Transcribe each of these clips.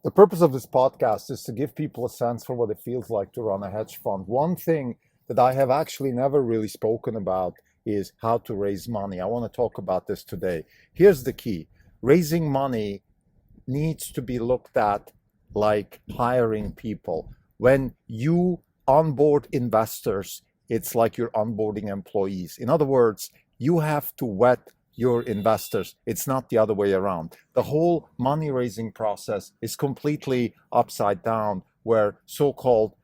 The purpose of this podcast is to give people a sense for what it feels like to run a hedge fund. One thing that I have actually never really spoken about is how to raise money. I want to talk about this today. Here's the key. Raising money needs to be looked at like hiring people. When you onboard investors, it's like you're onboarding employees. In other words, you have to vet your investors. It's not the other way around. The whole money raising process is completely upside down, where so-called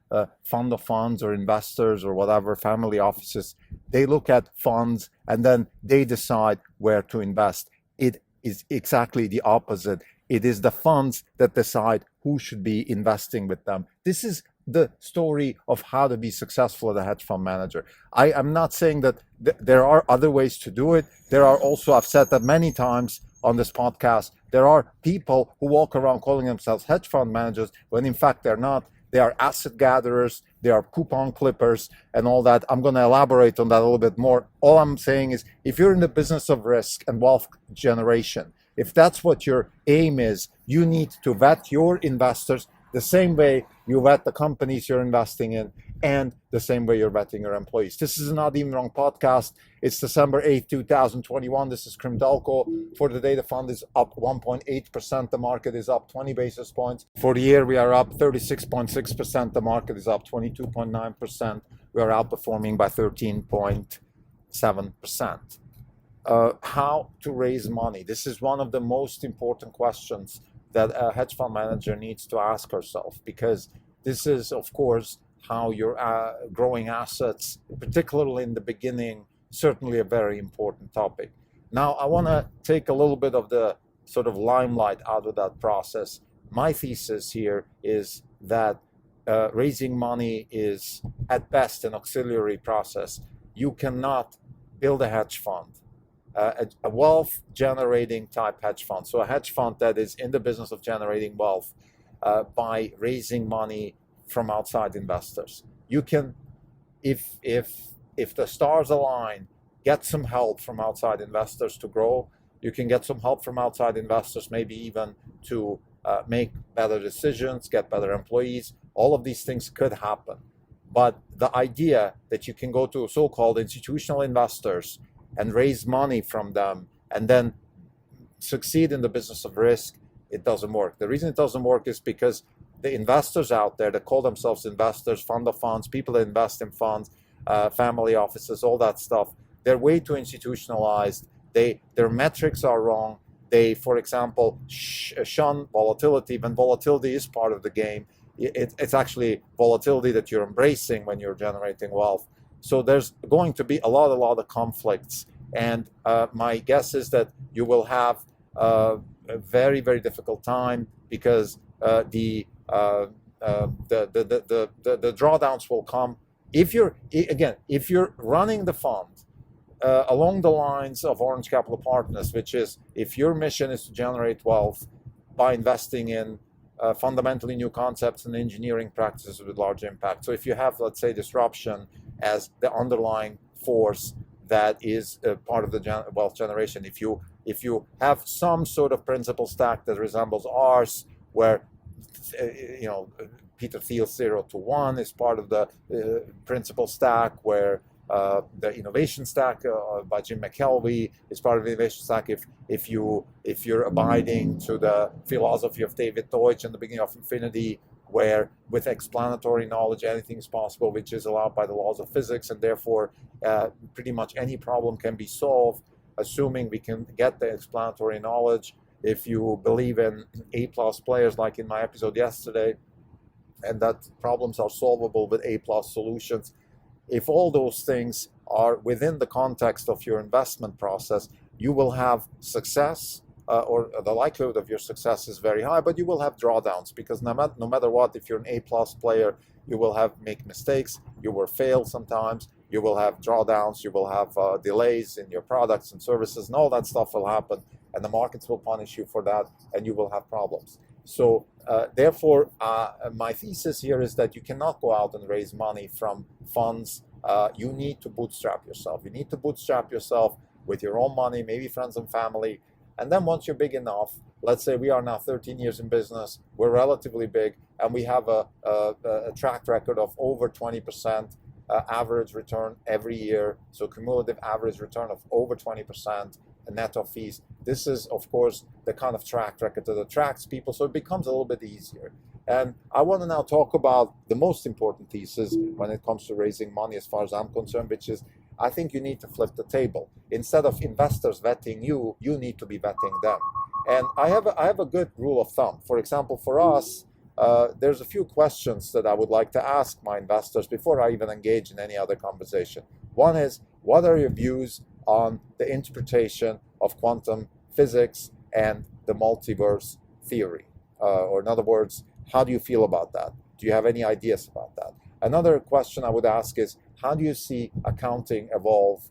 fund of funds or investors or whatever, family offices, they look at funds and then they decide where to invest. It is exactly the opposite. It is the funds that decide who should be investing with them. This is the story of how to be successful as a hedge fund manager. I am not saying that there are other ways to do it. There are also, I've said that many times on this podcast, there are people who walk around calling themselves hedge fund managers when in fact they're not. They are asset gatherers, they are coupon clippers and all that. I'm going to elaborate on that a little bit more. All I'm saying is if you're in the business of risk and wealth generation, if that's what your aim is, you need to vet your investors the same way you vet the companies you're investing in and the same way you're vetting your employees. This is Not Even Wrong podcast. It's December 8th, 2021. This is Krim Dalko. For the day, the fund is up 1.8%. The market is up 20 basis points. For the year, we are up 36.6%. The market is up 22.9%. We are outperforming by 13.7%. How to raise money. This is one of the most important questions that a hedge fund manager needs to ask herself, because this is, of course, how you're growing assets, particularly in the beginning, certainly a very important topic. Now, I want to take a little bit of the sort of limelight out of that process. My thesis here is that raising money is, at best, an auxiliary process. You cannot build a hedge fund. A wealth generating type hedge fund. So a hedge fund that is in the business of generating wealth by raising money from outside investors. You can, if the stars align, get some help from outside investors to grow. You can get some help from outside investors, maybe even to make better decisions, get better employees. All of these things could happen. But the idea that you can go to so-called institutional investors and raise money from them and then succeed in the business of risk, it doesn't work. The reason it doesn't work is because the investors out there that call themselves investors, fund of funds, people that invest in funds, family offices, all that stuff, they're way too institutionalized. Their metrics are wrong. They, for example, shun volatility when volatility is part of the game. It's actually volatility that you're embracing when you're generating wealth. So there's going to be a lot of conflicts, and my guess is that you will have a very, very difficult time because the drawdowns will come if you're running the fund along the lines of Orange Capital Partners, which is if your mission is to generate wealth by investing in fundamentally new concepts and engineering practices with large impact. So if you have, let's say, disruption as the underlying force that is part of the wealth generation, if you have some sort of principle stack that resembles ours, where Peter Thiel's 0 to 1 is part of the principle stack, where the innovation stack by Jim McKelvey is part of the innovation stack. If you're abiding to the philosophy of David Deutsch in the beginning of Infinity, where with explanatory knowledge anything is possible, which is allowed by the laws of physics, and therefore pretty much any problem can be solved, assuming we can get the explanatory knowledge. If you believe in A+ players, like in my episode yesterday, and that problems are solvable with A+ solutions, if all those things are within the context of your investment process, you will have success, or the likelihood of your success is very high, but you will have drawdowns, because no matter what, if you're an A+ player, you will make mistakes, you will fail sometimes, you will have drawdowns, you will have delays in your products and services, and all that stuff will happen, and the markets will punish you for that, and you will have problems. So therefore, my thesis here is that you cannot go out and raise money from funds. You need to bootstrap yourself. You need to bootstrap yourself with your own money, maybe friends and family, And then once you're big enough, let's say we are now 13 years in business, we're relatively big, and we have a track record of over 20% average return every year, so cumulative average return of over 20% net of fees. This is, of course, the kind of track record that attracts people, so it becomes a little bit easier. And I want to now talk about the most important thesis when it comes to raising money, as far as I'm concerned, which is I think you need to flip the table. Instead of investors vetting you, you need to be vetting them. And I have a good rule of thumb. For example, for us, there's a few questions that I would like to ask my investors before I even engage in any other conversation. One is, what are your views on the interpretation of quantum physics and the multiverse theory? Or in other words, how do you feel about that? Do you have any ideas about that? Another question I would ask is, how do you see accounting evolve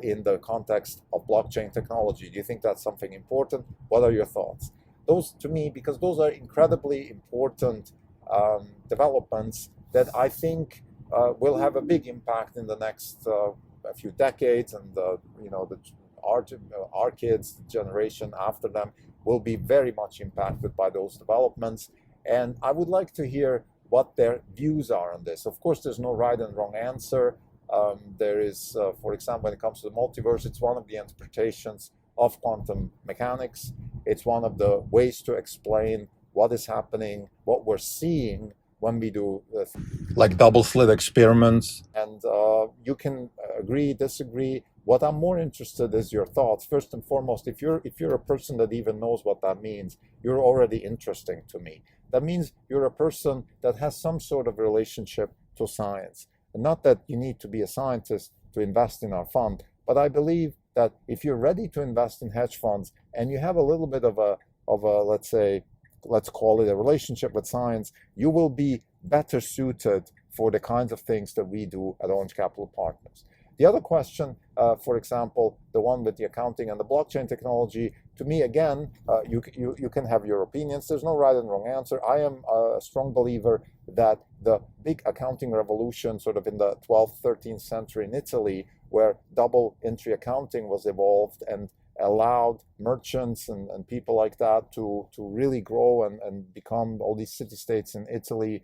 in the context of blockchain technology? Do you think that's something important? What are your thoughts? Those, to me, because those are incredibly important developments that I think will have a big impact in the next a few decades, and our kids, the generation after them, will be very much impacted by those developments. And I would like to hear what their views are on this. Of course, there's no right and wrong answer. There is, for example, when it comes to the multiverse, it's one of the interpretations of quantum mechanics. It's one of the ways to explain what is happening, what we're seeing when we do like double slit experiments. And you can agree, disagree. What I'm more interested is your thoughts. First and foremost, if you're a person that even knows what that means, you're already interesting to me. That means you're a person that has some sort of relationship to science. And not that you need to be a scientist to invest in our fund, but I believe that if you're ready to invest in hedge funds and you have a little bit of a let's call it a relationship with science, you will be better suited for the kinds of things that we do at Orange Capital Partners. The other question, for example, the one with the accounting and the blockchain technology, to me, again, you can have your opinions. There's no right and wrong answer. I am a strong believer that the big accounting revolution, sort of in the 12th, 13th century in Italy, where double entry accounting was evolved and allowed merchants and people like that to really grow and become all these city-states in Italy,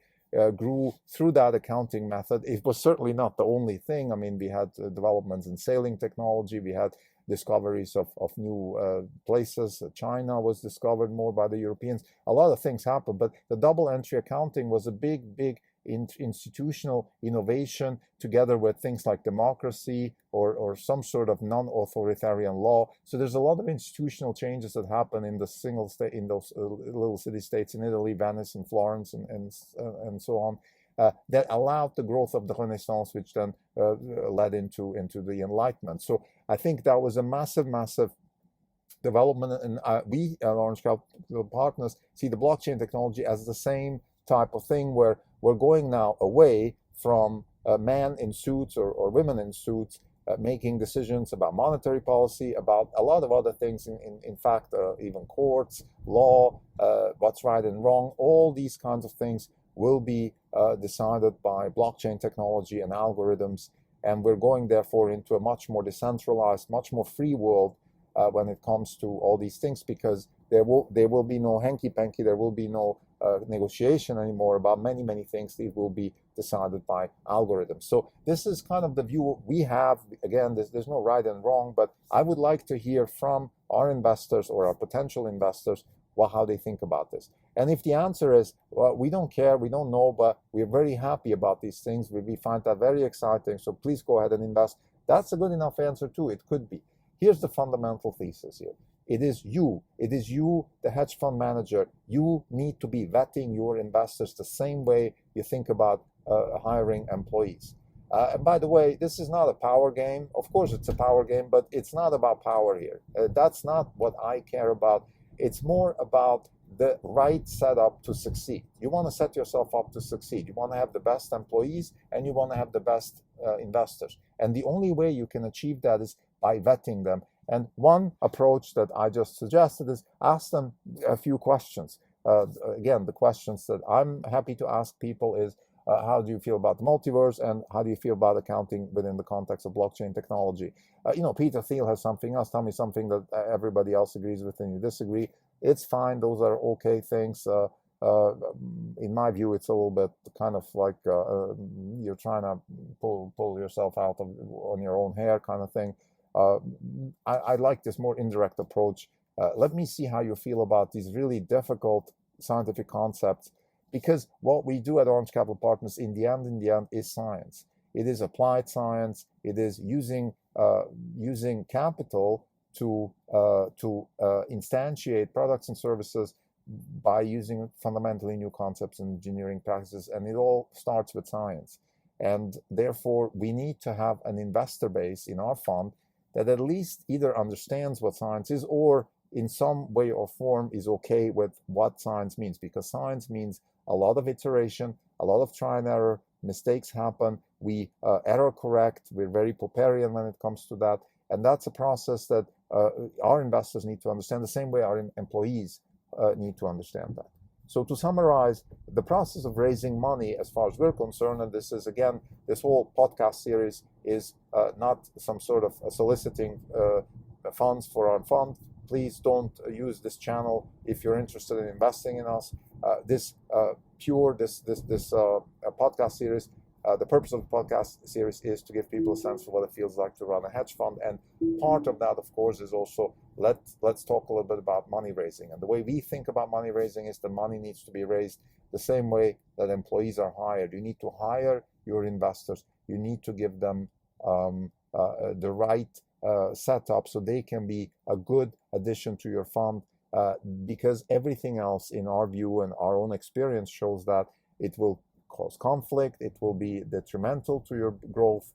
grew through that accounting method. It was certainly not the only thing. I mean, we had developments in sailing technology. We had discoveries of new places. China was discovered more by the Europeans. A lot of things happened, but the double entry accounting was a big institutional innovation, together with things like democracy or some sort of non-authoritarian law. So there's a lot of institutional changes that happen in the single state, in those little city-states in Italy, Venice and Florence and so on, that allowed the growth of the Renaissance, which then led into the Enlightenment. So I think that was a massive development, and we at Orange Capital Partners see the blockchain technology as the same type of thing, where we're going now away from men in suits or women in suits making decisions about monetary policy, about a lot of other things, in fact, even courts, law, what's right and wrong. All these kinds of things will be decided by blockchain technology and algorithms, and we're going, therefore, into a much more decentralized, much more free world when it comes to all these things, because there will be no hanky-panky, there will be no negotiation anymore about many things. These will be decided by algorithms. So this is kind of the view we have. Again, there's no right and wrong, but I would like to hear from our investors or our potential investors how they think about this. And if the answer is, well, we don't care, we don't know, but we're very happy about these things, we find that very exciting, so please go ahead and invest, that's a good enough answer too. It could be. Here's the fundamental thesis here. It is you, the hedge fund manager. You need to be vetting your investors the same way you think about hiring employees. And by the way, this is not a power game. Of course, it's a power game, but it's not about power here. That's not what I care about. It's more about the right setup to succeed. You want to set yourself up to succeed. You want to have the best employees and you want to have the best investors. And the only way you can achieve that is by vetting them. And one approach that I just suggested is ask them a few questions. Again, the questions that I'm happy to ask people is, how do you feel about the multiverse, and how do you feel about accounting within the context of blockchain technology? Peter Thiel has something else. Tell me something that everybody else agrees with and you disagree. It's fine. Those are okay things. In my view, it's a little bit kind of like you're trying to pull yourself out of on your own hair kind of thing. I like this more indirect approach. Let me see how you feel about these really difficult scientific concepts, because what we do at Orange Capital Partners in the end is science. It is applied science. It is using capital to instantiate products and services by using fundamentally new concepts and engineering practices, and it all starts with science. And therefore, we need to have an investor base in our fund that at least either understands what science is, or in some way or form is okay with what science means, because science means a lot of iteration, a lot of try and error. Mistakes happen. We error correct. We're very Popperian when it comes to that. And that's a process that our investors need to understand, the same way our employees need to understand that. So to summarize, the process of raising money, as far as we're concerned, and this is, again, this whole podcast series is not some sort of soliciting funds for our fund. Please don't use this channel if you're interested in investing in us. This podcast series, the purpose of the podcast series is to give people a sense of what it feels like to run a hedge fund. And part of that, of course, is also let's talk a little bit about money raising. And the way we think about money raising is the money needs to be raised the same way that employees are hired. You need to hire your investors. You need to give them the right setup so they can be a good addition to your fund, because everything else, in our view and our own experience, shows that it will cause conflict. It will be detrimental to your growth.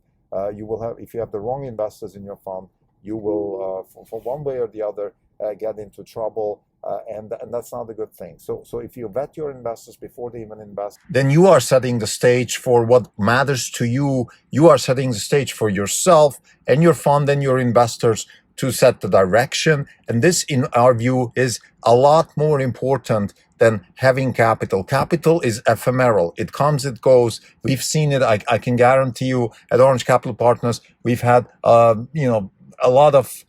You will have, if you have the wrong investors in your fund, you will, for one way or the other, get into trouble, and that's not a good thing. So if you vet your investors before they even invest, then you are setting the stage for what matters to you. You are setting the stage for yourself and your fund and your investors to set the direction. And this, in our view, is a lot more important than having capital. Capital is ephemeral. It comes, it goes. We've seen it. I can guarantee you at Orange Capital Partners, we've had, a lot of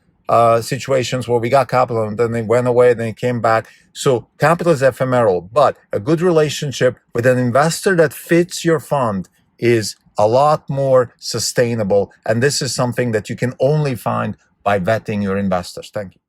situations where we got capital and then they went away and they came back. So capital is ephemeral, but a good relationship with an investor that fits your fund is a lot more sustainable. And this is something that you can only find by vetting your investors. Thank you.